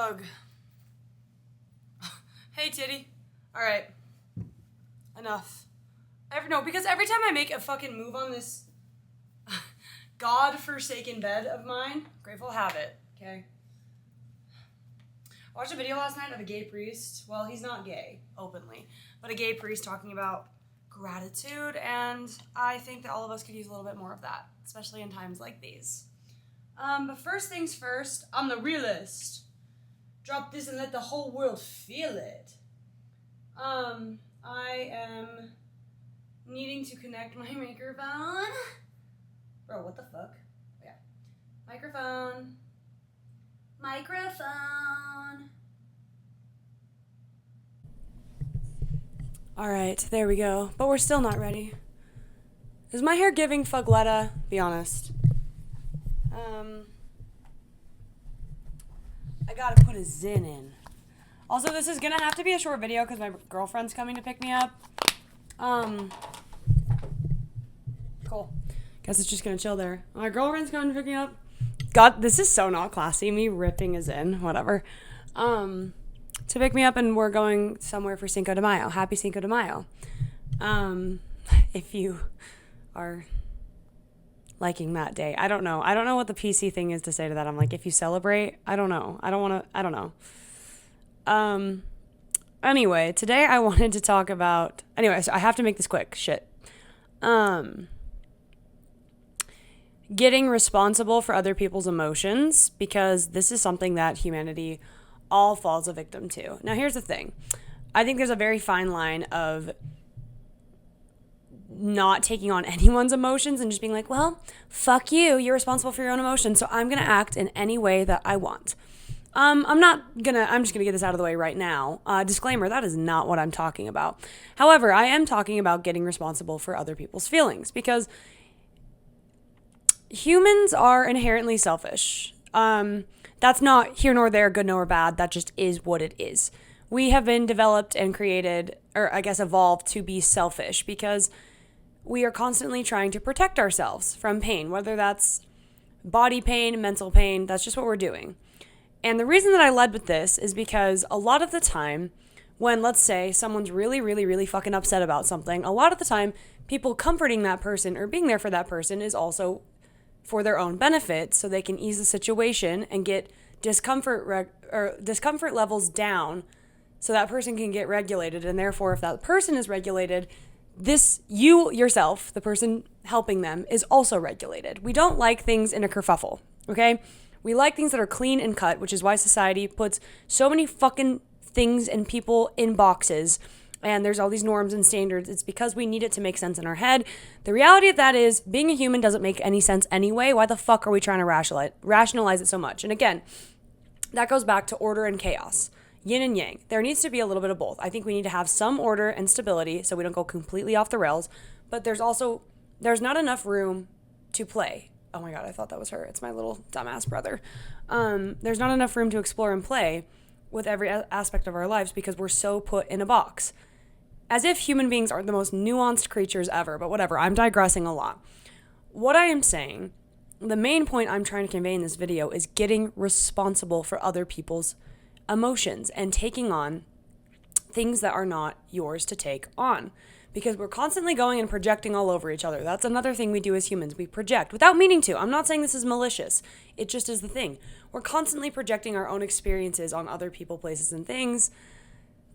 Ugh. Hey, titty. Alright. Enough. Because every time I make a fucking move on this God-forsaken bed of mine, grateful to have it, okay? I watched a video last night of a gay priest. Well, he's not gay, openly, but a gay priest talking about gratitude, and I think that all of us could use a little bit more of that, especially in times like these. But first things first, I'm the realist. Drop this and let the whole world feel it. I am needing to connect my microphone. Bro, what the fuck? Yeah. Microphone. Alright, there we go. But we're still not ready. Is my hair giving fugletta? Be honest. I gotta put a zin in. Also, this is gonna have to be a short video because my girlfriend's coming to pick me up. Cool. Guess it's just gonna chill there. My girlfriend's coming to pick me up. God, this is so not classy. Me ripping a zin, whatever. To pick me up, and we're going somewhere for Cinco de Mayo. Happy Cinco de Mayo. If you are liking that day. I don't know what the PC thing is to say to that. I'm like, if you celebrate, I don't know. I don't know. Anyway, today I wanted to talk about, so I have to make this quick. Shit. Getting responsible for other people's emotions, because this is something that humanity all falls a victim to. Now, here's the thing. I think there's a very fine line of not taking on anyone's emotions and just being like, well, fuck you. You're responsible for your own emotions, so I'm going to act in any way that I want. I'm just going to get this out of the way right now. Disclaimer, that is not what I'm talking about. However, I am talking about getting responsible for other people's feelings, because humans are inherently selfish. That's not here nor there, good nor bad. That just is what it is. We have been developed and created, or I guess evolved to be selfish, because we are constantly trying to protect ourselves from pain, whether that's body pain, mental pain. That's just what we're doing. And the reason that I led with this is because a lot of the time when, let's say, someone's really, really, really fucking upset about something, a lot of the time people comforting that person or being there for that person is also for their own benefit, so they can ease the situation and get discomfort levels down so that person can get regulated. And therefore, if that person is regulated, you yourself, the person helping them, is also regulated. We don't like things in a kerfuffle, okay? We like things that are clean and cut, which is why society puts so many fucking things and people in boxes, and there's all these norms and standards. It's because we need it to make sense in our head. The reality of that is, being a human doesn't make any sense anyway. Why the fuck are we trying to rationalize it so much? And again, that goes back to order and chaos. Yin and yang. There needs to be a little bit of both. I think we need to have some order and stability so we don't go completely off the rails. But there's not enough room to play. Oh my God, I thought that was her. It's my little dumbass brother. There's not enough room to explore and play with every aspect of our lives because we're so put in a box. As if human beings aren't the most nuanced creatures ever. But whatever, I'm digressing a lot. What I am saying, the main point I'm trying to convey in this video is getting responsible for other people's emotions and taking on things that are not yours to take on, because we're constantly going and projecting all over each other. That's another thing we do as humans. We project without meaning to. I'm not saying this is malicious. It just is the thing. We're constantly projecting our own experiences on other people, places, and things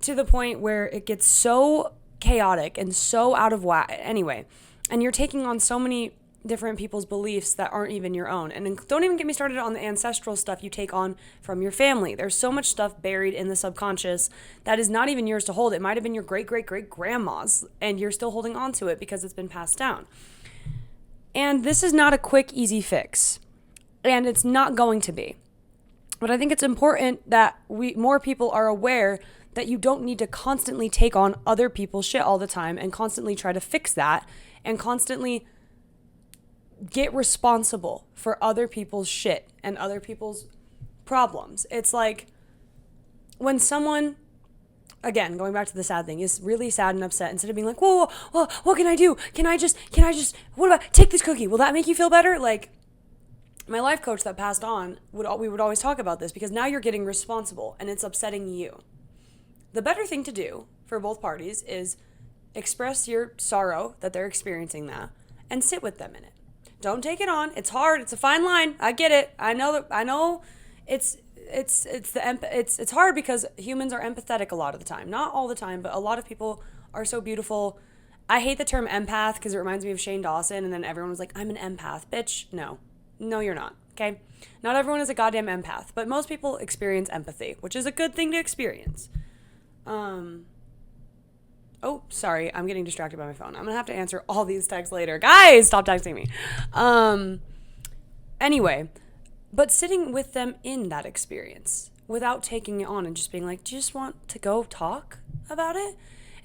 to the point where it gets so chaotic and so out of whack. Anyway, and you're taking on so many different people's beliefs that aren't even your own. And don't even get me started on the ancestral stuff you take on from your family. There's so much stuff buried in the subconscious that is not even yours to hold. It might have been your great-great-great-grandma's, and you're still holding on to it because it's been passed down. And this is not a quick, easy fix. And it's not going to be. But I think it's important that more people are aware that you don't need to constantly take on other people's shit all the time and constantly try to fix that and constantly get responsible for other people's shit and other people's problems. It's like when someone, again, going back to the sad thing, is really sad and upset, instead of being like, whoa, what can I do? Can I just, what about, take this cookie. Will that make you feel better? Like, my life coach that passed on, we would always talk about this, because now you're getting responsible and it's upsetting you. The better thing to do for both parties is express your sorrow that they're experiencing that and sit with them in it. Don't take it on. It's hard. It's a fine line. I get it. I know it's hard because humans are empathetic a lot of the time. Not all the time, but a lot of people are so beautiful. I hate the term empath because it reminds me of Shane Dawson, and then everyone was like, I'm an empath. Bitch, no. No, you're not, okay? Not everyone is a goddamn empath, but most people experience empathy, which is a good thing to experience. Oh, sorry, I'm getting distracted by my phone. I'm going to have to answer all these texts later. Guys, stop texting me. Anyway, but sitting with them in that experience without taking it on and just being like, do you just want to go talk about it?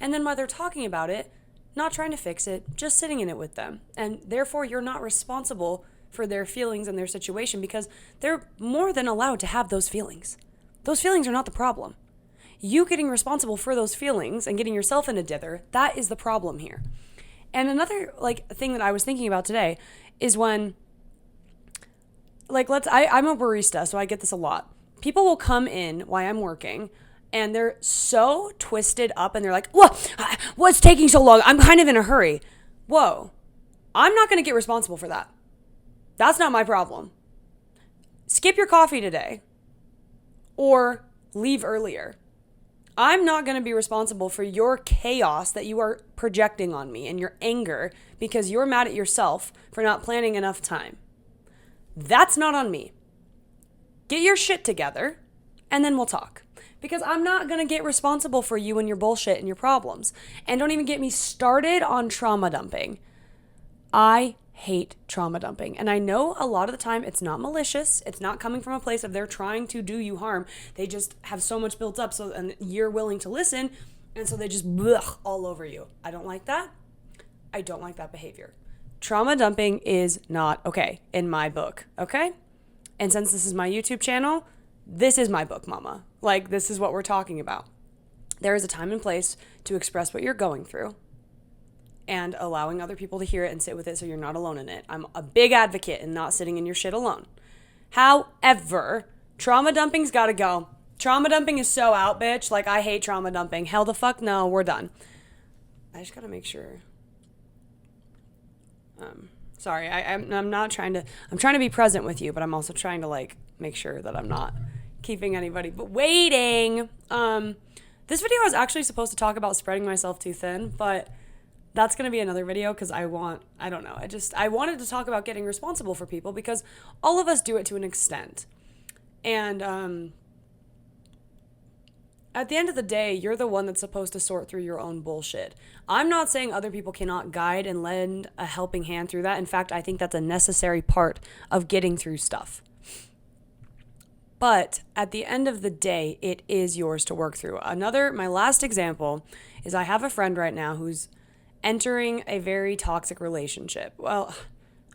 And then while they're talking about it, not trying to fix it, just sitting in it with them. And therefore, you're not responsible for their feelings and their situation, because they're more than allowed to have those feelings. Those feelings are not the problem. You getting responsible for those feelings and getting yourself in a dither, that is the problem here. And another thing that I was thinking about today is when I'm a barista, so I get this a lot. People will come in while I'm working and they're so twisted up and they're like, what's taking so long? I'm kind of in a hurry. Whoa, I'm not going to get responsible for that. That's not my problem. Skip your coffee today or leave earlier. I'm not going to be responsible for your chaos that you are projecting on me and your anger because you're mad at yourself for not planning enough time. That's not on me. Get your shit together and then we'll talk. Because I'm not going to get responsible for you and your bullshit and your problems. And don't even get me started on trauma dumping. I hate trauma dumping. And I know a lot of the time it's not malicious. It's not coming from a place of they're trying to do you harm. They just have so much built up and you're willing to listen. And so they just all over you. I don't like that. I don't like that behavior. Trauma dumping is not okay in my book. Okay? And since this is my YouTube channel, this is my book, mama. This is what we're talking about. There is a time and place to express what you're going through and allowing other people to hear it and sit with it so you're not alone in it. I'm a big advocate in not sitting in your shit alone. However, trauma dumping's got to go. Trauma dumping is so out, bitch. I hate trauma dumping. Hell the fuck no, we're done. I just got to make sure. Sorry, I'm not trying to, I'm trying to be present with you, but I'm also trying to make sure that I'm not keeping anybody but waiting. This video was actually supposed to talk about spreading myself too thin, but that's going to be another video because I wanted to talk about getting responsible for people because all of us do it to an extent. And at the end of the day, you're the one that's supposed to sort through your own bullshit. I'm not saying other people cannot guide and lend a helping hand through that. In fact, I think that's a necessary part of getting through stuff. But at the end of the day, it is yours to work through. My last example is I have a friend right now who's entering a very toxic relationship. Well,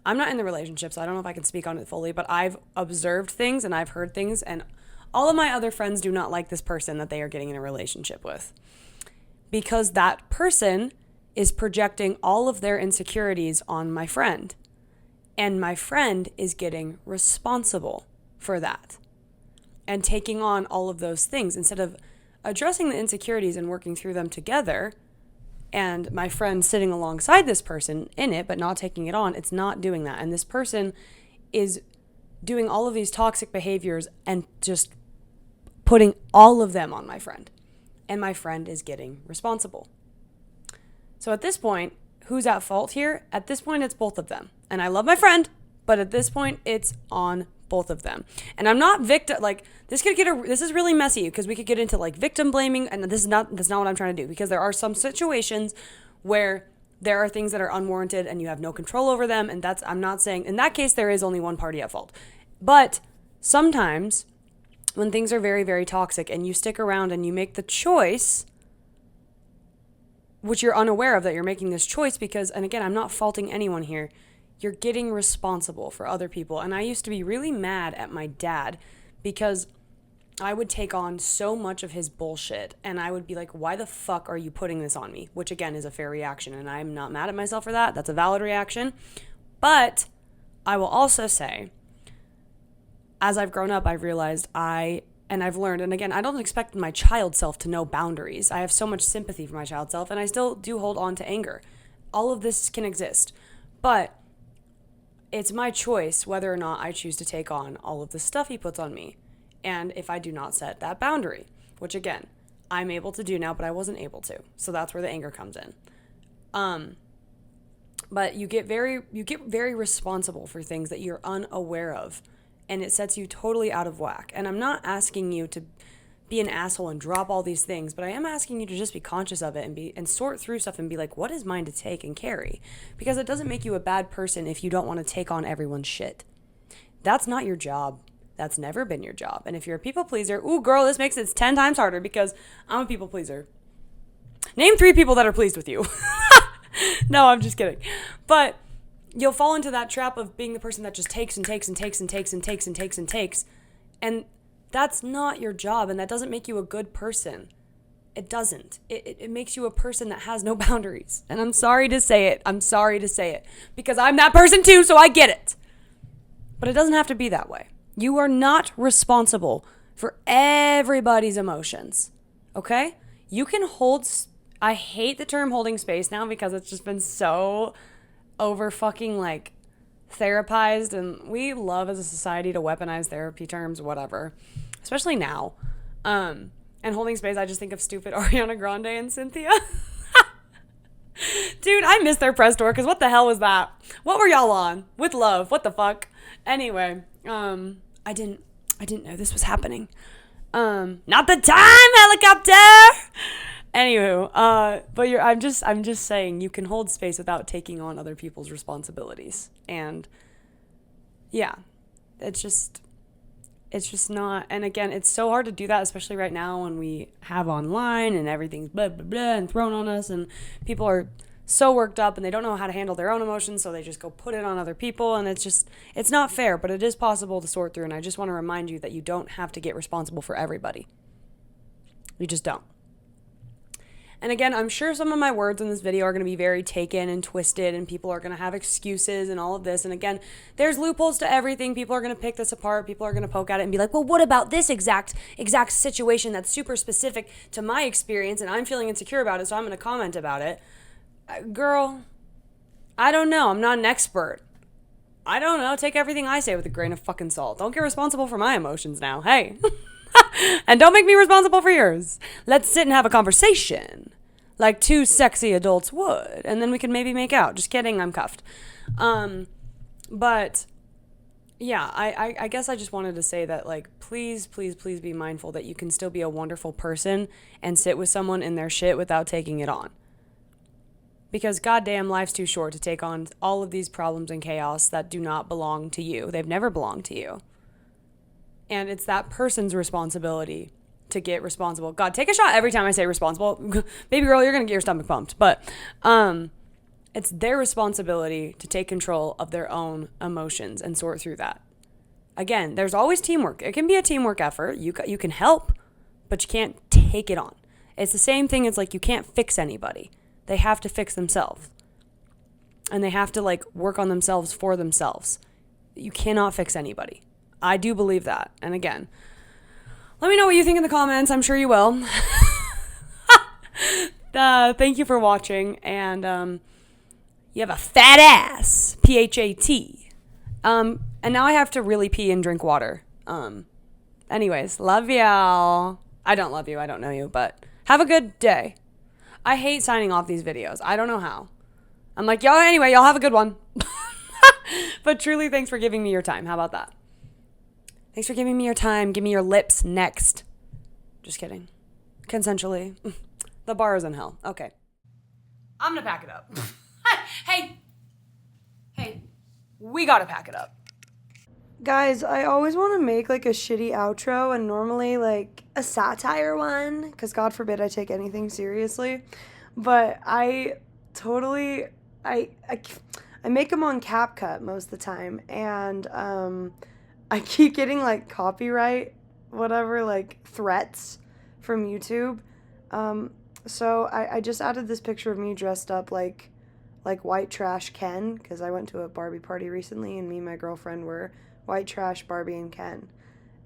I'm not in the relationship, so I don't know if I can speak on it fully, but I've observed things and I've heard things, and all of my other friends do not like this person that they are getting in a relationship with. Because that person is projecting all of their insecurities on my friend. And my friend is getting responsible for that. And taking on all of those things instead of addressing the insecurities and working through them together. And my friend sitting alongside this person in it, but not taking it on, it's not doing that. And this person is doing all of these toxic behaviors and just putting all of them on my friend. And my friend is getting responsible. So at this point, who's at fault here? At this point, it's both of them. And I love my friend, but at this point, it's on both of them. And I'm not this is really messy because we could get into victim blaming, and that's not what I'm trying to do, because there are some situations where there are things that are unwarranted and you have no control over them, and I'm not saying in that case there is only one party at fault. But sometimes when things are very, very toxic and you stick around and you make the choice, which you're unaware of that you're making this choice because, and again, I'm not faulting anyone here, you're getting responsible for other people. And I used to be really mad at my dad because I would take on so much of his bullshit and I would be like, why the fuck are you putting this on me? Which again is a fair reaction and I'm not mad at myself for that. That's a valid reaction. But I will also say as I've grown up, I've realized and I've learned, and again, I don't expect my child self to know boundaries. I have so much sympathy for my child self, and I still do hold on to anger. All of this can exist, but it's my choice whether or not I choose to take on all of the stuff he puts on me. And if I do not set that boundary, which again, I'm able to do now, but I wasn't able to. So that's where the anger comes in. But you get very responsible for things that you're unaware of, and it sets you totally out of whack. And I'm not asking you to be an asshole and drop all these things, but I am asking you to just be conscious of it and sort through stuff and be like, what is mine to take and carry? Because it doesn't make you a bad person if you don't want to take on everyone's shit. That's not your job. That's never been your job. And if you're a people pleaser, ooh, girl, this makes it 10 times harder because I'm a people pleaser. Name 3 people that are pleased with you. No, I'm just kidding. But you'll fall into that trap of being the person that just takes and takes and takes and takes and takes and takes and takes. And that's not your job, and that doesn't make you a good person. It doesn't. It makes you a person that has no boundaries. And I'm sorry to say it. I'm sorry to say it. Because I'm that person too, so I get it. But it doesn't have to be that way. You are not responsible for everybody's emotions. Okay? You can hold... I hate the term holding space now because it's just been so over fucking like therapized, and we love as a society to weaponize therapy terms, whatever, especially now. And holding space, I just think of stupid Ariana Grande and Cynthia. Dude, I miss their press tour because what the hell was that? What were y'all on? With love, what the fuck? Anyway, I didn't know this was happening. Not the time, helicopter. Anywho, but I'm just saying you can hold space without taking on other people's responsibilities. And yeah, it's just not, and again, it's so hard to do that, especially right now when we have online and everything's blah, blah, blah and thrown on us, and people are so worked up and they don't know how to handle their own emotions, so they just go put it on other people, and it's not fair, but it is possible to sort through, and I just want to remind you that you don't have to get responsible for everybody. You just don't. And again, I'm sure some of my words in this video are going to be very taken and twisted, and people are going to have excuses and all of this. And again, there's loopholes to everything. People are going to pick this apart. People are going to poke at it and be like, well, what about this exact situation that's super specific to my experience, and I'm feeling insecure about it, so I'm going to comment about it. Girl, I don't know. I'm not an expert. I don't know. Take everything I say with a grain of fucking salt. Don't get responsible for my emotions now. Hey. And don't make me responsible for yours. Let's sit and have a conversation like 2 sexy adults would, and then we can maybe make out. Just kidding, I'm cuffed. But yeah, I guess I just wanted to say that, like, please be mindful that you can still be a wonderful person and sit with someone in their shit without taking it on. Because goddamn, life's too short to take on all of these problems and chaos that do not belong to you. They've never belonged to you. And it's that person's responsibility to get responsible. God, take a shot every time I say responsible. Baby girl, you're going to get your stomach pumped. But it's their responsibility to take control of their own emotions and sort through that. Again, there's always teamwork. It can be a teamwork effort. You can help, but you can't take it on. It's the same thing as, like, you can't fix anybody. They have to fix themselves. And they have to, like, work on themselves for themselves. You cannot fix anybody. I do believe that. And again, let me know what you think in the comments. I'm sure you will. Thank you for watching. And you have a fat ass. P-H-A-T. And now I have to really pee and drink water. Anyways, love y'all. I don't love you. I don't know you. But have a good day. I hate signing off these videos. I don't know how. I'm like, y'all, anyway, y'all have a good one. But truly, thanks for giving me your time. How about that? Thanks for giving me your time. Give me your lips next. Just kidding. Consensually. The bar is in hell. Okay. I'm going to pack it up. Hey. We got to pack it up. Guys, I always want to make, like, a shitty outro, and normally, like, a satire one, because God forbid I take anything seriously. But I totally, I make them on CapCut most of the time, and I keep getting, like, copyright, whatever, like, threats from YouTube. So I just added this picture of me dressed up like white trash Ken, because I went to a Barbie party recently, and me and my girlfriend were White Trash, Barbie, and Ken.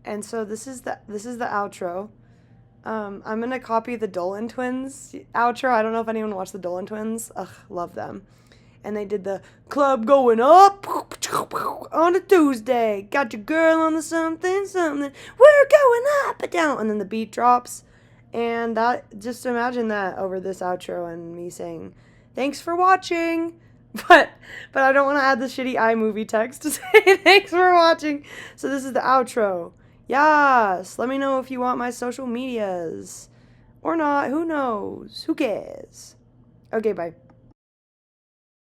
And so this is the outro. I'm gonna copy the Dolan Twins outro. I don't know if anyone watched the Dolan Twins. Ugh, love them. And they did the club going up on a Tuesday. Got your girl on the something, something. We're going up and down. And then the beat drops. And that, just imagine that over this outro and me saying, thanks for watching. But I don't want to add the shitty iMovie text to say thanks for watching. So this is the outro. Yes. Let me know if you want my social medias. Or not. Who knows? Who cares? Okay, bye.